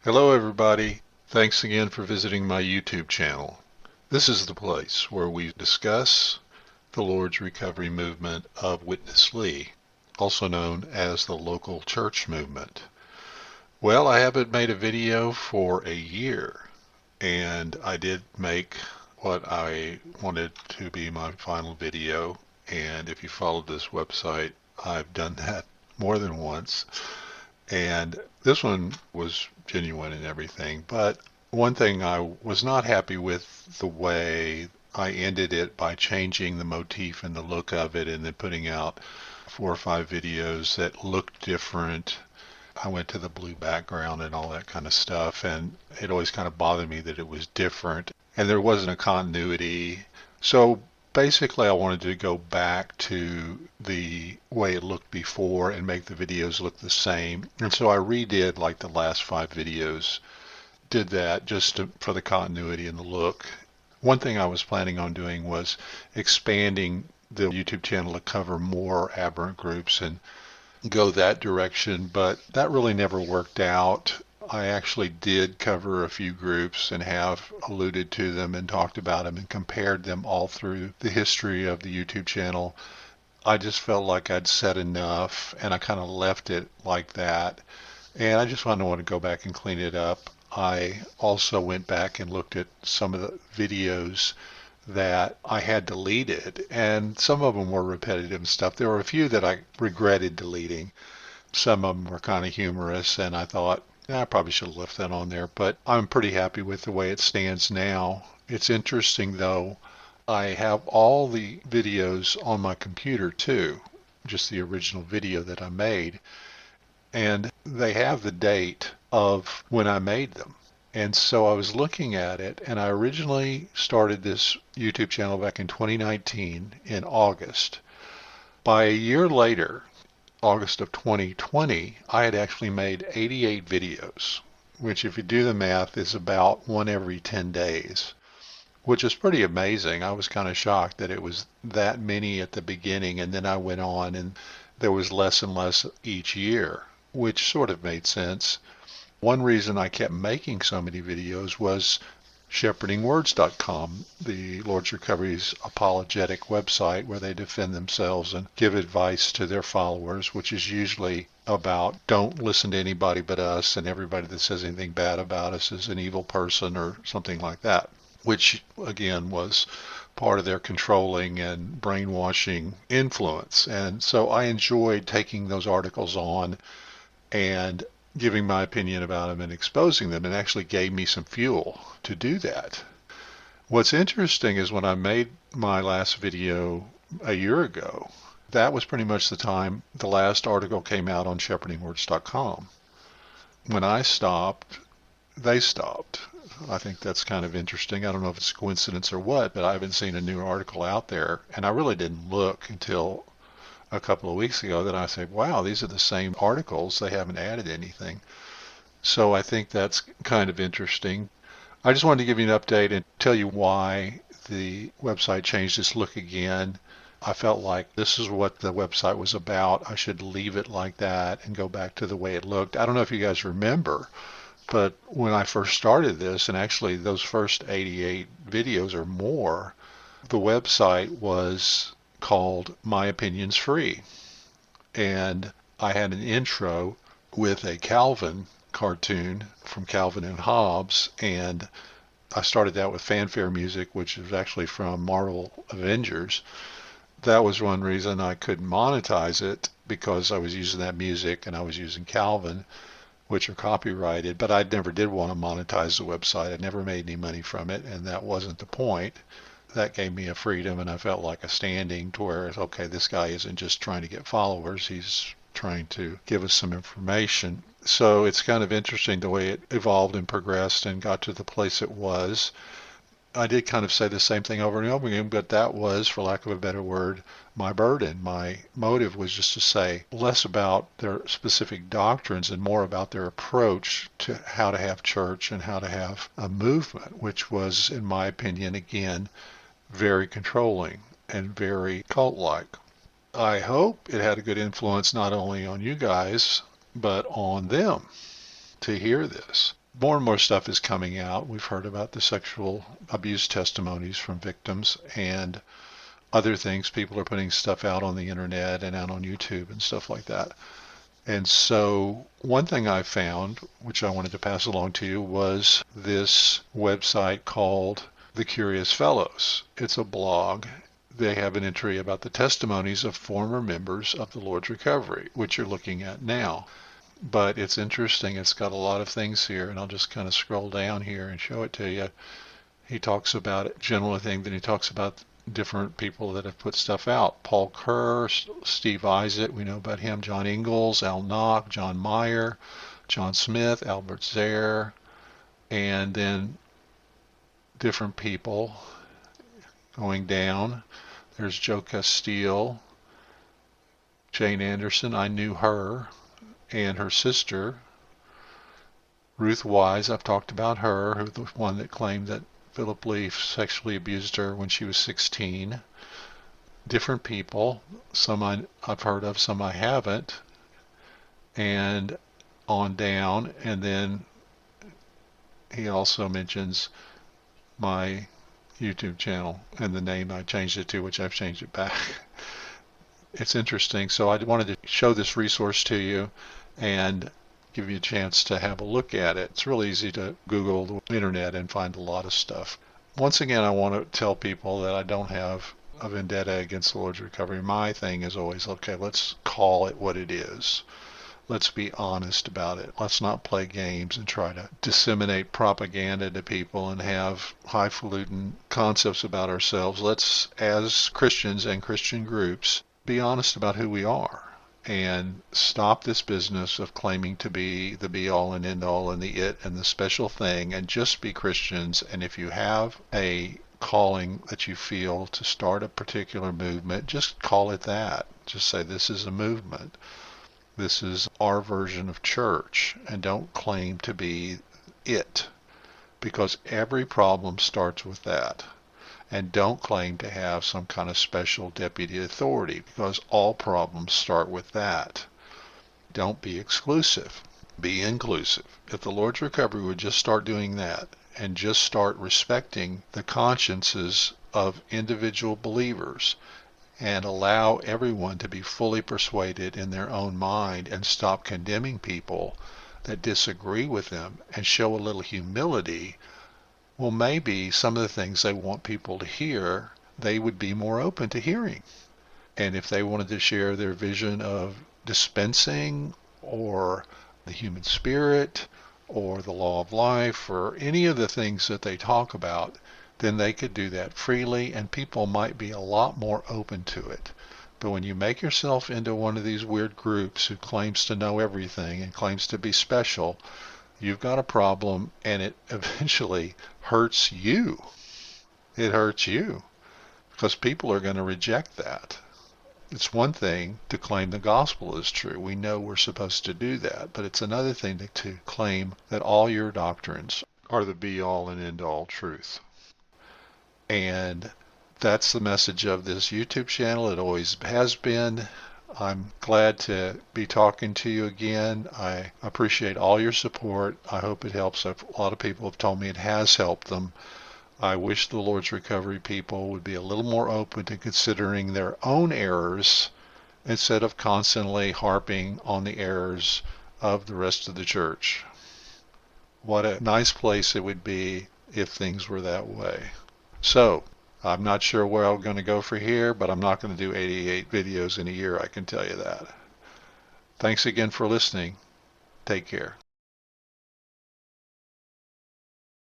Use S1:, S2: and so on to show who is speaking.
S1: Hello everybody. Thanks again for visiting my YouTube channel. This is the place where we discuss the Lord's Recovery Movement of Witness Lee, also known as the local church movement. Well, I haven't made a video for a year, and I did make what I wanted to be my final video, and if you followed this website, I've done that more than once. And this one was genuine and everything, but one thing I was not happy with the way I ended it by changing the motif and the look of it and then putting out 4 or 5 videos that looked different. I went to the blue background and all that kind of stuff, and it always kind of bothered me that it was different and there wasn't a continuity. So basically I wanted to go back to the way it looked before and make the videos look the same. And so I redid like the last 5 videos, did that just for the continuity and the look. One thing I was planning on doing was expanding the YouTube channel to cover more aberrant groups and go that direction, but that really never worked out. I actually did cover a few groups and have alluded to them and talked about them and compared them all through the history of the YouTube channel. I just felt like I'd said enough and I kind of left it like that. And I just want to go back and clean it up. I also went back and looked at some of the videos that I had deleted, and some of them were repetitive stuff. There were a few that I regretted deleting. Some of them were kind of humorous, and I thought, I probably should have left that on there, but I'm pretty happy with the way it stands now. It's interesting though, I have all the videos on my computer too, just the original video that I made, and they have the date of when I made them. And so I was looking at it, and I originally started this YouTube channel back in 2019 in August. By a year later, August of 2020, I had actually made 88 videos, which if you do the math is about one every 10 days, which is pretty amazing. I was kind of shocked that it was that many at the beginning, and then I went on and there was less and less each year, which sort of made sense. One reason I kept making so many videos was shepherdingwords.com, the Lord's Recovery's apologetic website where they defend themselves and give advice to their followers, which is usually about don't listen to anybody but us, and everybody that says anything bad about us is an evil person or something like that, which again was part of their controlling and brainwashing influence. And so I enjoyed taking those articles on and giving my opinion about them and exposing them, and actually gave me some fuel to do that. What's interesting is when I made my last video a year ago, that was pretty much the time the last article came out on shepherdingwords.com. When I stopped, they stopped. I think that's kind of interesting. I don't know if it's a coincidence or what, but I haven't seen a new article out there, and I really didn't look until a couple of weeks ago that I said, wow, these are the same articles. They haven't added anything. So I think that's kind of interesting. I just wanted to give you an update and tell you why the website changed its look again. I felt like this is what the website was about. I should leave it like that and go back to the way it looked. I don't know if you guys remember, but when I first started this, and actually those first 88 videos or more, the website was called My Opinions Free. And I had an intro with a Calvin cartoon from Calvin and Hobbes, and I started that with fanfare music, which is actually from Marvel Avengers. That was one reason I couldn't monetize it, because I was using that music and I was using Calvin, which are copyrighted, but I never did want to monetize the website. I never made any money from it, and that wasn't the point. That gave me a freedom, and I felt like a standing to where, okay, this guy isn't just trying to get followers, he's trying to give us some information. So it's kind of interesting the way it evolved and progressed and got to the place it was. I did kind of say the same thing over and over again, but that was, for lack of a better word, my burden. My motive was just to say less about their specific doctrines and more about their approach to how to have church and how to have a movement, which was, in my opinion, again, very controlling and very cult-like. I hope it had a good influence not only on you guys, but on them to hear this. more and more stuff is coming out. We've heard about the sexual abuse testimonies from victims and other things. People are putting stuff out on the internet and out on YouTube and stuff like that. And so one thing I found, which I wanted to pass along to you, was this website called The Curious Fellows. It's a blog. They have an entry about the testimonies of former members of the Lord's Recovery, which you're looking at now. But it's interesting. It's got a lot of things here, and I'll just kind of scroll down here and show it to you. He talks about it, general thing, then he talks about different people that have put stuff out. Paul Kerr, Steve Isaac, we know about him, John Ingalls, Al Nock, John Meyer, John Smith, Albert Zare, and then different people going down. There's Joe Castile, Jane Anderson, I knew her, and her sister, Ruth Wise, I've talked about her, who the one that claimed that Philip Leaf sexually abused her when she was 16. Different people, some I've heard of, some I haven't, and on down. And then he also mentions my YouTube channel and the name I changed it to, which I've changed it back. It's interesting. So I wanted to show this resource to you and give you a chance to have a look at it. It's really easy to Google the internet and find a lot of stuff. Once again, I want to tell people that I don't have a vendetta against the Lord's Recovery. My thing is always, okay, let's call it what it is. Let's be honest about it. Let's not play games and try to disseminate propaganda to people and have highfalutin concepts about ourselves. Let's, as Christians and Christian groups, be honest about who we are and stop this business of claiming to be the be-all and end-all and the it and the special thing, and just be Christians. And if you have a calling that you feel to start a particular movement, just call it that. Just say, this is a movement. This is our version of church, and don't claim to be it, because every problem starts with that. And don't claim to have some kind of special deputy authority, because all problems start with that. Don't be exclusive. Be inclusive. If the Lord's Recovery would just start doing that and just start respecting the consciences of individual believers and allow everyone to be fully persuaded in their own mind and stop condemning people that disagree with them and show a little humility, well, maybe some of the things they want people to hear, they would be more open to hearing. And if they wanted to share their vision of dispensing or the human spirit or the law of life or any of the things that they talk about, then they could do that freely and people might be a lot more open to it. But when you make yourself into one of these weird groups who claims to know everything and claims to be special, you've got a problem, and it eventually hurts you. It hurts you because people are going to reject that. It's one thing to claim the gospel is true. We know we're supposed to do that, but it's another thing to claim that all your doctrines are the be-all and end-all truth. And that's the message of this YouTube channel. It always has been. I'm glad to be talking to you again. I appreciate all your support. I hope it helps. A lot of people have told me it has helped them. I wish the Lord's Recovery people would be a little more open to considering their own errors instead of constantly harping on the errors of the rest of the church. What a nice place it would be if things were that way. So, I'm not sure where I'm going to go for here, but I'm not going to do 88 videos in a year, I can tell you that. Thanks again for listening. Take care.